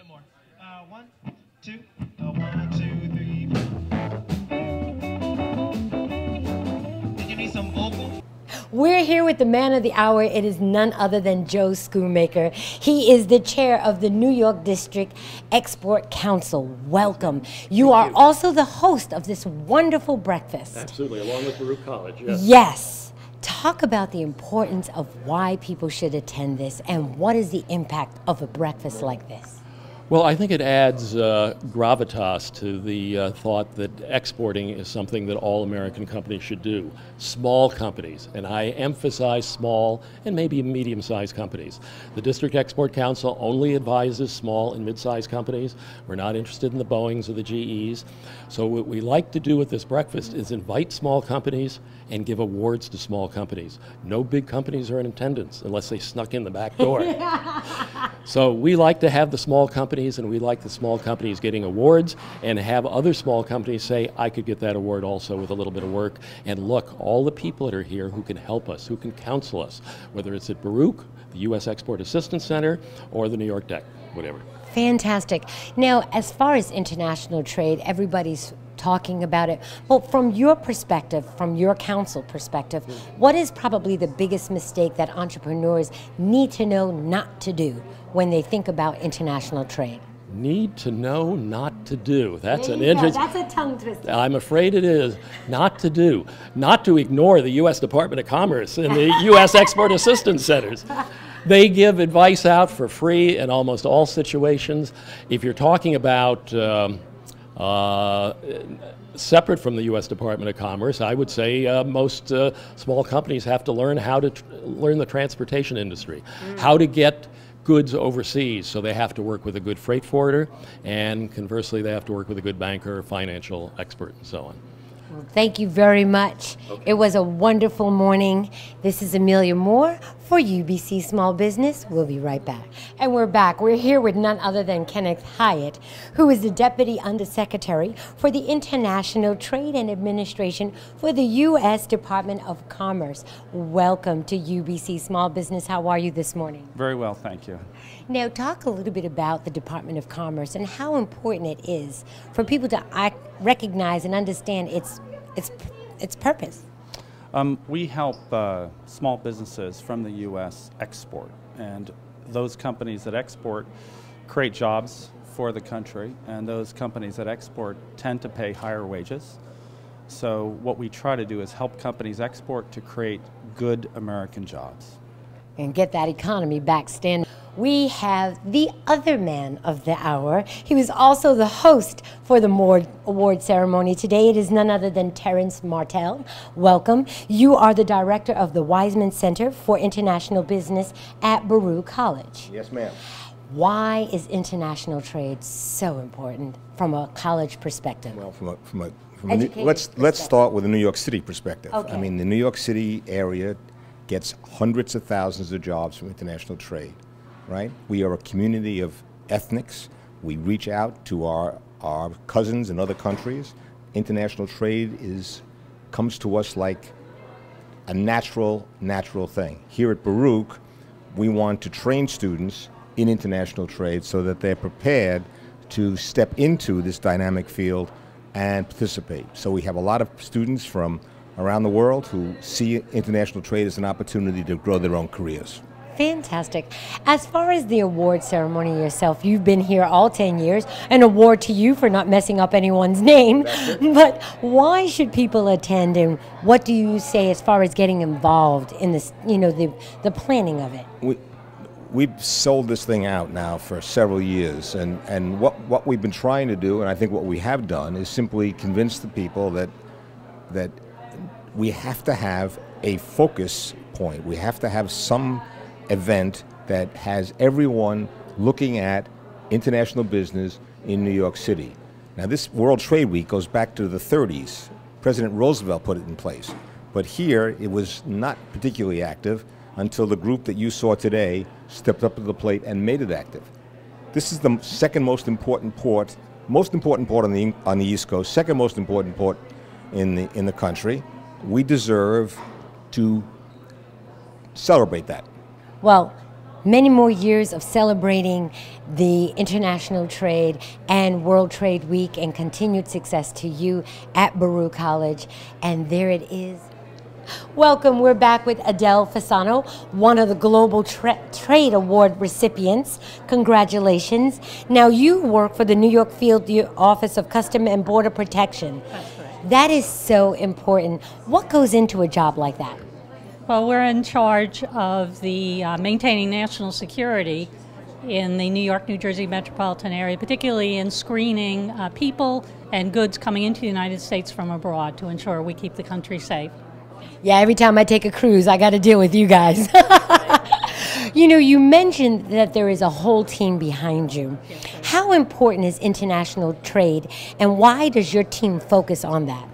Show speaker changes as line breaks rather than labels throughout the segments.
more. One, two, one, two, three, four. Did you need some vocal?
We're here with the man of the hour. It is none other than Joe Schoonmaker. He is the chair of the New York District Export Council. Welcome. You are also the host of this wonderful breakfast.
Absolutely, along with Baruch College, yes.
Yes. Talk about the importance of why people should attend this and what is the impact of a breakfast like this?
Well, I think it adds gravitas to the thought that exporting is something that all American companies should do. Small companies, and I emphasize small and maybe medium-sized companies. The District Export Council only advises small and mid-sized companies. We're not interested in the Boeings or the GEs. So what we like to do with this breakfast is invite small companies and give awards to small companies. No big companies are in attendance unless they snuck in the back door. So we like to have the small companies, and we like the small companies getting awards, and have other small companies say, I could get that award also with a little bit of work. And look, all the people that are here who can help us, who can counsel us, whether it's at Baruch, the U.S. Export Assistance Center, or the New York DEC, whatever.
Fantastic. Now, as far as international trade, everybody's talking about it. But from your perspective, from your council perspective, what is probably the biggest mistake that entrepreneurs need to know not to do when they think about international trade?
Need to know not to do. That's an interesting.
That's a tongue twister.
I'm afraid it is. Not to do. Not to ignore the U.S. Department of Commerce and the U.S. Export Assistance Centers. They give advice out for free in almost all situations. If you're talking about separate from the U.S. Department of Commerce, I would say most small companies have to learn how to learn the transportation industry, how to get goods overseas. So they have to work with a good freight forwarder, and conversely, they have to work with a good banker, financial expert, and so on.
Well, thank you very much.
Okay.
It was a wonderful morning. This is Amelia Moore for UBC Small Business. We'll be right back. And we're back. We're here with none other than Kenneth Hyatt, who is the Deputy Undersecretary for the International Trade and Administration for the U.S. Department of Commerce. Welcome to UBC Small Business. How are you this morning?
Very well, thank you.
Now, talk a little bit about the Department of Commerce and how important it is for people to recognize and understand its purpose.
We help small businesses from the U.S. export, and those companies that export create jobs for the country, and those companies that export tend to pay higher wages. So what we try to do is help companies export to create good American jobs.
And get that economy back standing. We have the other man of the hour. He was also the host for the award ceremony. Today it is none other than Terrence Martell. Welcome. You are the director of the Wiseman Center for International Business at Baruch College.
Yes, ma'am.
Why is international trade so important from a college perspective?
Well,
Educated
let's start with a New York City perspective.
Okay.
I mean, the New York City area gets hundreds of thousands of jobs from international trade, right? We are a community of ethnics. We reach out to our cousins in other countries. International trade comes to us like a natural thing. Here at Baruch, we want to train students in international trade so that they're prepared to step into this dynamic field and participate. So we have a lot of students from around the world who see international trade as an opportunity to grow their own careers.
Fantastic. As far as the award ceremony yourself, you've been here all 10 years. An award to you for not messing up anyone's name. But why should people attend, and what do you say as far as getting involved in this, the planning of it?
We've sold this thing out now for several years, and what we've been trying to do, and I think what we have done, is simply convince the people that we have to have a focus point. We have to have some event that has everyone looking at international business in New York City. Now, this World Trade Week goes back to the 30s. President Roosevelt put it in place. But here, it was not particularly active until the group that you saw today stepped up to the plate and made it active. This is the second most important port on the East Coast, second most important port in the country. We deserve to celebrate that.
Well, many more years of celebrating the international trade and World Trade Week, and continued success to you at Baruch College. And there it is. Welcome. We're back with Adele Fasano, one of the Global Trade Award recipients. Congratulations. Now, you work for the New York Field Office of Customs and Border Protection.
That's right.
That is so important. What goes into a job like that?
Well, we're in charge of the maintaining national security in the New York, New Jersey metropolitan area, particularly in screening people and goods coming into the United States from abroad to ensure we keep the country safe.
Yeah, every time I take a cruise, I got to deal with you guys. You know, you mentioned that there is a whole team behind you. How important is international trade, and why does your team focus on that?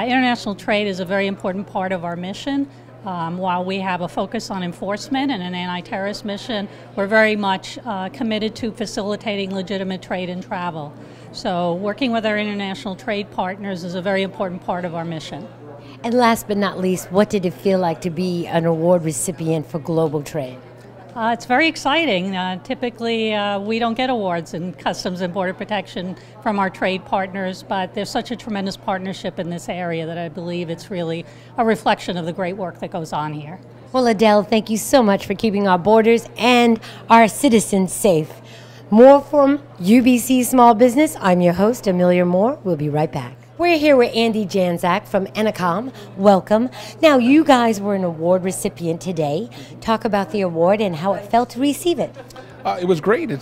International trade is a very important part of our mission. While we have a focus on enforcement and an anti-terrorist mission, we're very much committed to facilitating legitimate trade and travel. So working with our international trade partners is a very important part of our mission.
And last but not least, what did it feel like to be an award recipient for global trade?
It's very exciting. Typically, we don't get awards in Customs and Border Protection from our trade partners, but there's such a tremendous partnership in this area that I believe it's really a reflection of the great work that goes on here.
Well, Adele, thank you so much for keeping our borders and our citizens safe. More from UBC Small Business. I'm your host, Amelia Moore. We'll be right back. We're here with Andy Janczak from Ennoconn. Welcome. Now, you guys were an award recipient today. Talk about the award and how it felt to receive it.
It was great. It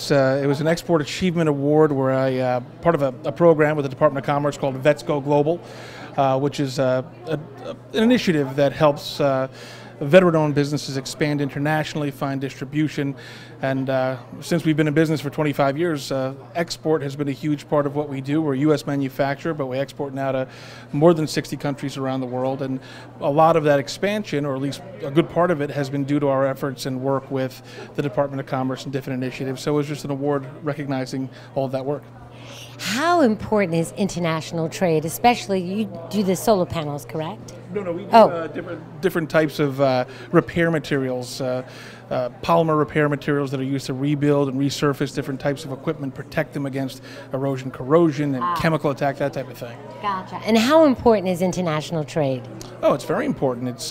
was an Export Achievement Award where I part of a program with the Department of Commerce called Vets Go Global, which is an initiative that helps veteran-owned businesses expand internationally, find distribution, and since we've been in business for 25 years, export has been a huge part of what we do. We're a U.S. manufacturer, but we export now to more than 60 countries around the world, and a lot of that expansion, or at least a good part of it, has been due to our efforts and work with the Department of Commerce and different initiatives. So it was just an award recognizing all of that work.
How important is international trade, especially you do the solar panels, correct?
No, we do different types of repair materials, polymer repair materials that are used to rebuild and resurface different types of equipment, protect them against erosion, corrosion, and chemical attack, that type of thing.
Gotcha. And how important is international trade?
Oh, it's very important. It's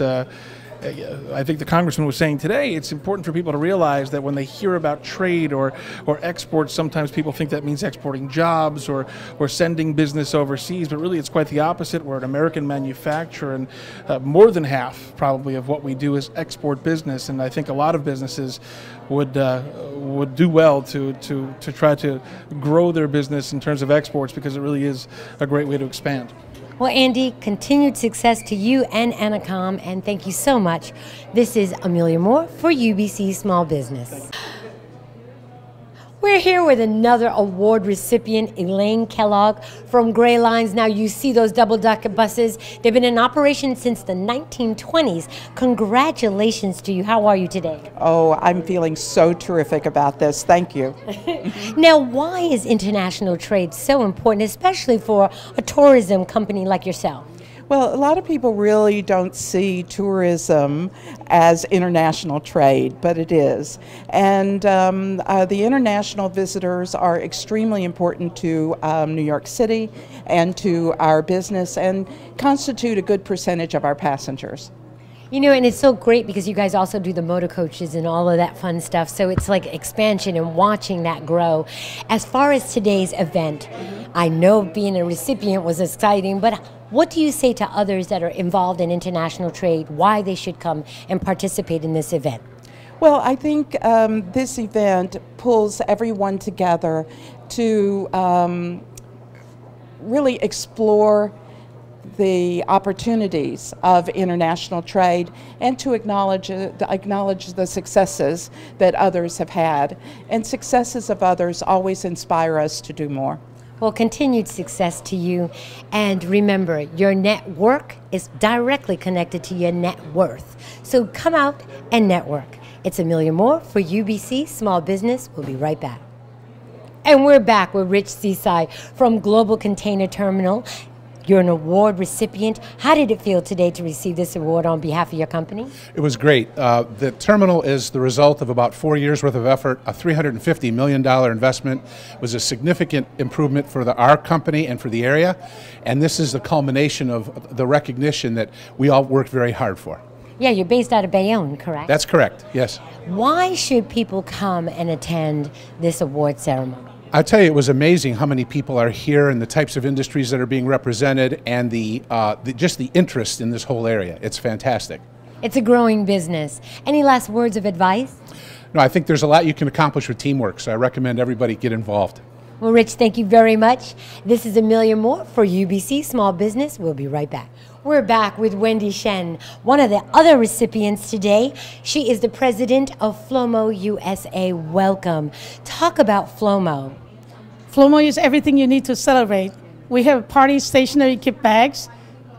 I think the congressman was saying today, it's important for people to realize that when they hear about trade or exports, sometimes people think that means exporting jobs or sending business overseas, but really it's quite the opposite. We're an American manufacturer, and more than half probably of what we do is export business, and I think a lot of businesses would do well to try to grow their business in terms of exports, because it really is a great way to expand.
Well, Andy, continued success to you and Ennoconn, and thank you so much. This is Amelia Moore for UBC Small Business. We're here with another award recipient, Elaine Kellogg from Gray Lines. Now, you see those double-decker buses. They've been in operation since the 1920s. Congratulations to you. How are you today?
Oh, I'm feeling so terrific about this. Thank you.
Now, why is international trade so important, especially for a tourism company like yourself?
Well, a lot of people really don't see tourism as international trade, but it is. And the international visitors are extremely important to New York City and to our business, and constitute a good percentage of our passengers.
You know, and it's so great because you guys also do the motor coaches and all of that fun stuff. So it's like expansion and watching that grow. As far as today's event, I know being a recipient was exciting, but what do you say to others that are involved in international trade, why they should come and participate in this event?
Well, I think this event pulls everyone together to really explore the opportunities of international trade, and to acknowledge the successes that others have had. And successes of others always inspire us to do more.
Well, continued success to you. And remember, your network is directly connected to your net worth. So come out and network. It's Amelia Moore for UBC Small Business. We'll be right back. And we're back with Rich Seaside from Global Container Terminal. You're an award recipient. How did it feel today to receive this award on behalf of your company?
It was great. The terminal is the result of about 4 years worth of effort. A $350 million investment was a significant improvement for our company and for the area. And this is the culmination of the recognition that we all worked very hard for.
Yeah, you're based out of Bayonne, correct?
That's correct, yes.
Why should people come and attend this award ceremony?
I'll tell you, it was amazing how many people are here and the types of industries that are being represented and just the interest in this whole area. It's fantastic.
It's a growing business. Any last words of advice?
No, I think there's a lot you can accomplish with teamwork, so I recommend everybody get involved.
Well, Rich, thank you very much. This is Amelia Moore for UBC Small Business. We'll be right back. We're back with Wendy Shen, one of the other recipients today. She is the president of Flomo USA. Welcome. Talk about Flomo.
Flomo is everything you need to celebrate. We have party stationery gift bags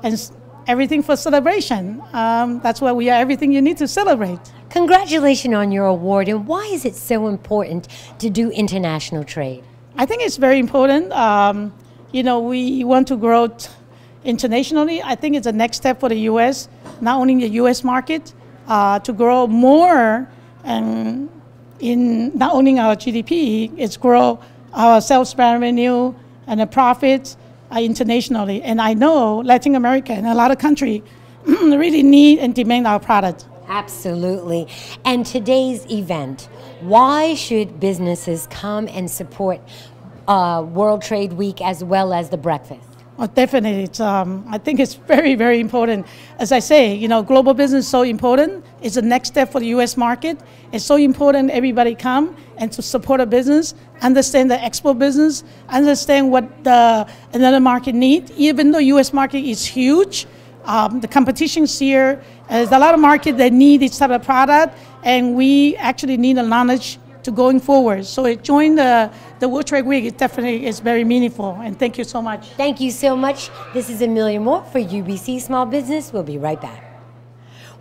and everything for celebration. That's why we are everything you need to celebrate.
Congratulations on your award, and why is it so important to do international trade?
I think it's very important. We want to grow internationally. I think it's the next step for the U.S., not only the U.S. market, to grow more and in not only our GDP, it's grow our sales revenue and the profits internationally. And I know Latin America and a lot of countries really need and demand our product.
Absolutely. And today's event, why should businesses come and support World Trade Week as well as the breakfast?
Oh, definitely. I think it's very, very important. As I say, global business is so important. It's the next step for the U.S. market. It's so important everybody come and to support a business, understand the export business, understand what another market needs. Even though U.S. market is huge, the competition's here. There's a lot of market that need this type of product, and we actually need the knowledge to going forward. So join the World Trade Week. It definitely is very meaningful, and thank you so much.
Thank you so much. This is Amelia Moore for UBC Small Business. We'll be right back.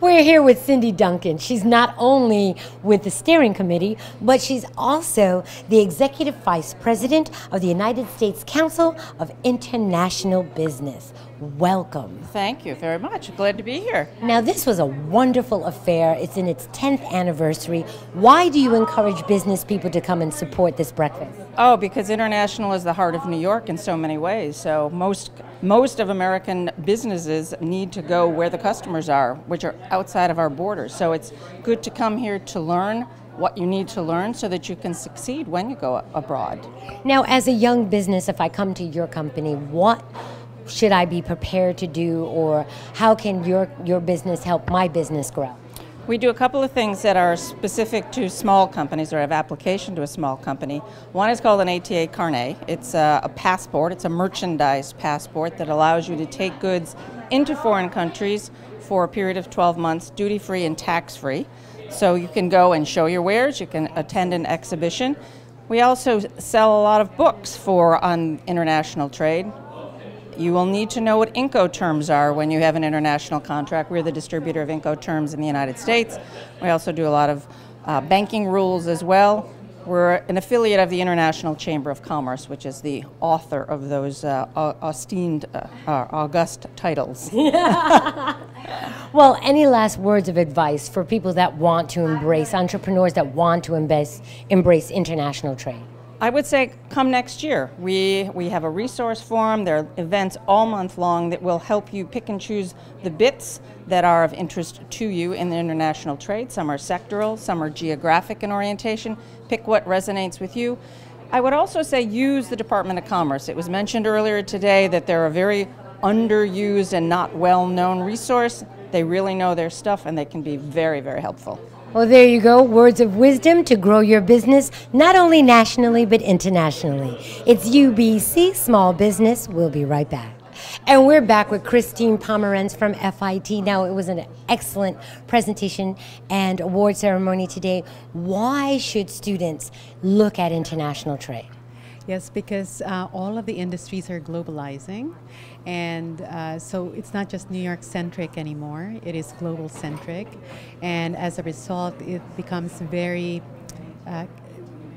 We're here with Cindy Duncan. She's not only with the steering committee, but she's also the Executive Vice President of the United States Council of International Business. Welcome.
Thank you very much. Glad to be here.
Now, this was a wonderful affair. It's in its 10th anniversary. Why do you encourage business people to come and support this breakfast?
Oh, because international is the heart of New York in so many ways. So most of American businesses need to go where the customers are, which are outside of our borders. So it's good to come here to learn what you need to learn so that you can succeed when you go abroad.
Now, as a young business, if I come to your company, what should I be prepared to do, or how can your business help my business grow?
We do a couple of things that are specific to small companies or have application to a small company. One is called an ATA Carnet. It's a passport. It's a merchandise passport that allows you to take goods into foreign countries for a period of 12 months, duty-free and tax-free. So you can go and show your wares. You can attend an exhibition. We also sell a lot of books on international trade. You will need to know what Incoterms are when you have an international contract. We're the distributor of Incoterms in the United States. We also do a lot of banking rules as well. We're an affiliate of the International Chamber of Commerce, which is the author of those august titles.
Well, any last words of advice for people that want to embrace, entrepreneurs that want to embrace international trade?
I would say come next year. We have a resource forum. There are events all month long that will help you pick and choose the bits that are of interest to you in the international trade. Some are sectoral, some are geographic in orientation. Pick what resonates with you. I would also say use the Department of Commerce. It was mentioned earlier today that they're a very underused and not well-known resource. They really know their stuff, and they can be very, very helpful.
Well, there you go. Words of wisdom to grow your business, not only nationally, but internationally. It's UBC Small Business. We'll be right back. And we're back with Christine Pomerantz from FIT. Now, it was an excellent presentation and award ceremony today. Why should students look at international trade?
Yes, because all of the industries are globalizing, and so it's not just New York centric anymore, it is global centric, and as a result it becomes very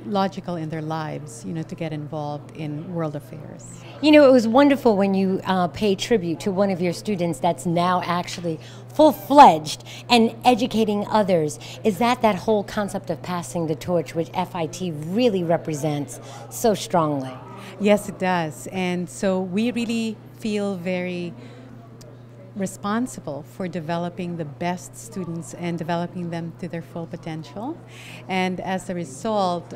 logical in their lives, to get involved in world affairs.
You know, it was wonderful when you paid tribute to one of your students that's now actually full-fledged and educating others. Is that whole concept of passing the torch, which FIT really represents so strongly?
Yes, it does. And so we really feel very responsible for developing the best students and developing them to their full potential. And as a result,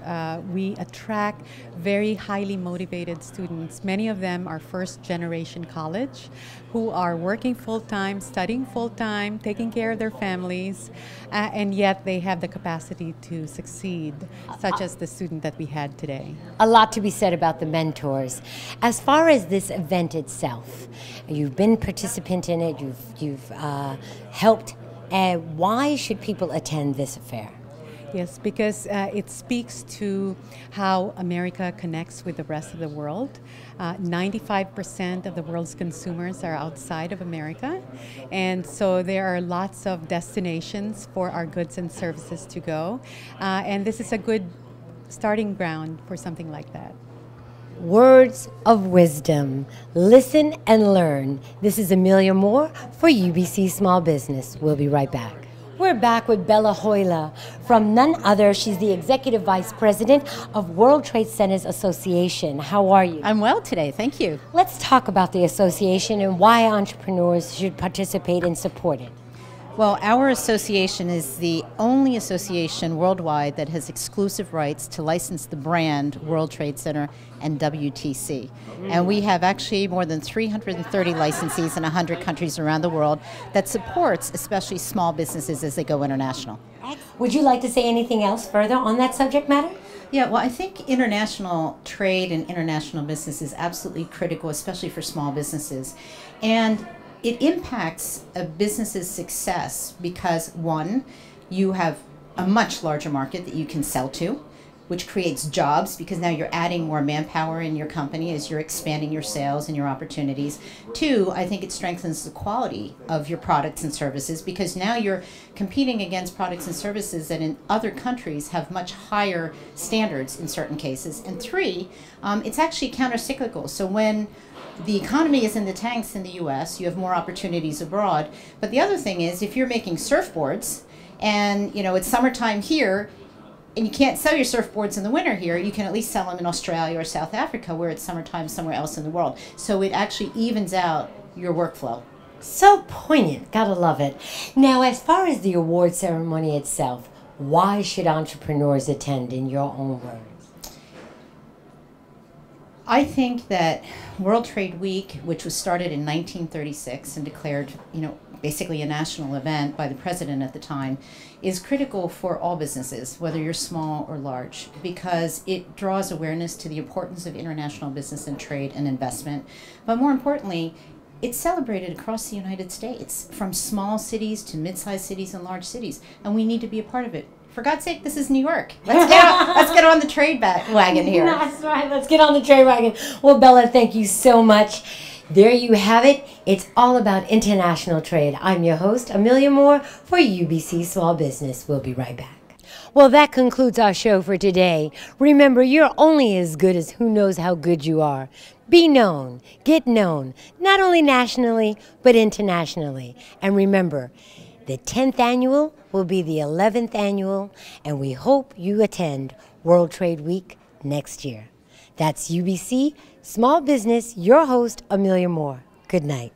we attract very highly motivated students. Many of them are first generation college who are working full-time, studying full-time, taking care of their families, and yet they have the capacity to succeed, such as the student that we had today.
A lot to be said about the mentors. As far as this event itself, you've been participant in it, you've helped. Why should people attend this affair?
Yes, because it speaks to how America connects with the rest of the world. 95% of the world's consumers are outside of America, and so there are lots of destinations for our goods and services to go, and this is a good starting ground for something like that.
Words of wisdom. Listen and learn. This is Amelia Moore for UBC Small Business. We'll be right back. We're back with Bella Hoyle from none other. She's the Executive Vice President of World Trade Centers Association. How are you?
I'm well today, thank you.
Let's talk about the association and why entrepreneurs should participate and support it.
Well, our association is the only association worldwide that has exclusive rights to license the brand World Trade Center and WTC. And we have actually more than 330 licensees in 100 countries around the world that supports especially small businesses as they go international.
Would you like to say anything else further on that subject matter?
Yeah, well, I think international trade and international business is absolutely critical, especially for small businesses. And it impacts a business's success because, one, you have a much larger market that you can sell to, which creates jobs because now you're adding more manpower in your company as you're expanding your sales and your opportunities. Two, I think it strengthens the quality of your products and services because now you're competing against products and services that in other countries have much higher standards in certain cases. And three, it's actually counter-cyclical. So when the economy is in the tanks in the U.S., you have more opportunities abroad. But the other thing is, if you're making surfboards and it's summertime here and you can't sell your surfboards in the winter here, you can at least sell them in Australia or South Africa where it's summertime somewhere else in the world. So it actually evens out your workflow.
So poignant, gotta love it. Now, as far as the award ceremony itself, why should entrepreneurs attend in your own words?
I think that World Trade Week, which was started in 1936 and declared, basically a national event by the president at the time, is critical for all businesses, whether you're small or large, because it draws awareness to the importance of international business and trade and investment. But more importantly, it's celebrated across the United States, from small cities to mid-sized cities and large cities, and we need to be a part of it. For God's sake, this is New York. Let's get on the trade wagon here.
That's right. Let's get on the trade wagon. Well, Bella, thank you so much. There you have it. It's all about international trade. I'm your host, Amelia Moore, for UBC Small Business. We'll be right back. Well, that concludes our show for today. Remember, you're only as good as who knows how good you are. Be known, get known, not only nationally, but internationally. And remember, the 10th annual will be the 11th annual, and we hope you attend World Trade Week next year. That's UBC Small Business, your host, Amelia Moore. Good night.